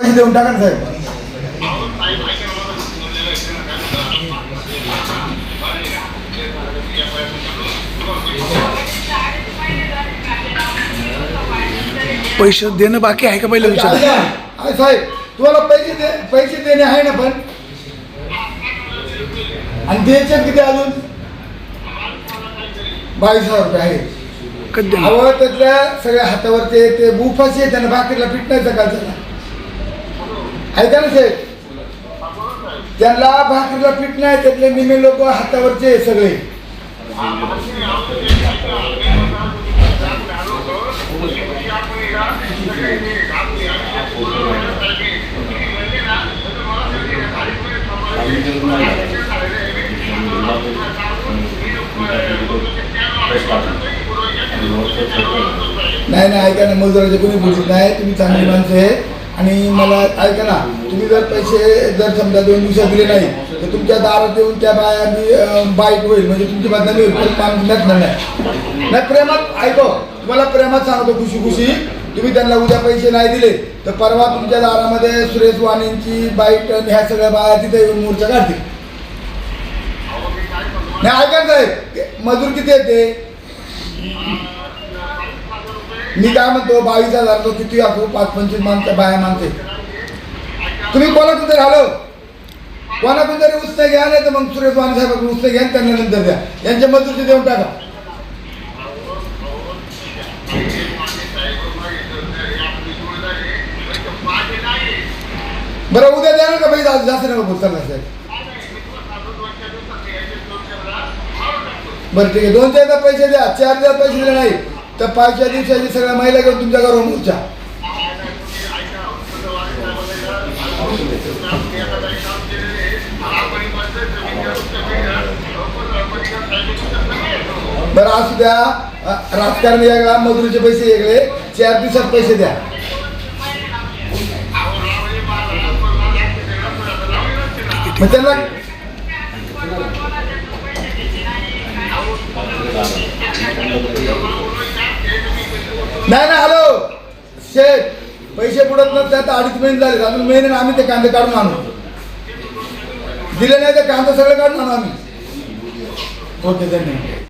पैसे देऊन टाका ना साहेब. पैसे देणं बाकी आहे का पहिलं विचार? आहे साहेब, तुम्हाला पैसे देणे आहे ना, पण आणि द्यायचे किती अजून 22,000 रुपये आहे. कधी हवं त्यातल्या सगळ्या हातावरचे ते बुफाशी आहे, त्यांना भाकरीला फिट नाही सकाळच्याला. ऐका ना साहेब, त्यांना भाकरीला फिट नाही, त्यातले निमे लोक हातावरचे सगळे. नाही नाही, ऐका ना, मजुराचे कोणी बोलत नाही, तुम्ही चांगली माणसं आहे. आणि मला ऐका ना, तुम्ही जर पैसे जर समजा 2 दिवसात दिले नाही तर तुमच्या दारात येऊन त्या बाया मी बाईट होईल, म्हणजे तुमची बदनामी होईल. पण माणूस नसणार नाही प्रेमात. ऐको, तुम्हाला प्रेमात सांगतो, खुशी खुशी तुम्ही त्यांना उद्या पैसे नाही दिले तर परवा तुमच्या दारामध्ये सुरेश वाणींची बाईट ह्या सगळ्या बाया तिथे येऊन मोर्चा काढतील. नाही ऐका साहेब, मजूर किती येते? मी काय म्हणतो, 22,000 तो किती असो, 5-25 माणसं बाया माणसे. तुम्ही कोणातून तरी हॅलो कोणातून तरी उसने घ्या, नाही तर मग सुरेश वाणी साहेब उसने घ्या, त्यांना नंतर द्या. यांच्या मजूरचे देऊन टाका. बरं उद्या द्या ना का पैसे? जास्त नका बोलताना साहेब. बरं ठीक आहे, 2-4 पैसे द्या. 4 दिवस पैसे दिले नाही तर 5च्या दिवसाची सगळ्या महिला घेऊन तुमच्या घरावर मोर्चा. बरं असू द्या, राजकारण वेगळा, मजुरीचे पैसे वेगळे. 4 दिवसात पैसे द्या. मग त्यांना नाही ना, हॅलो शेठ, पैसे बुडत नसतात. 2.5 महिने झाले, अजून महिने आम्ही ते कांदे काढून आणू. दिले नाही तर कांदे सगळे काढून आणू आम्ही. ओके, धन्यवाद.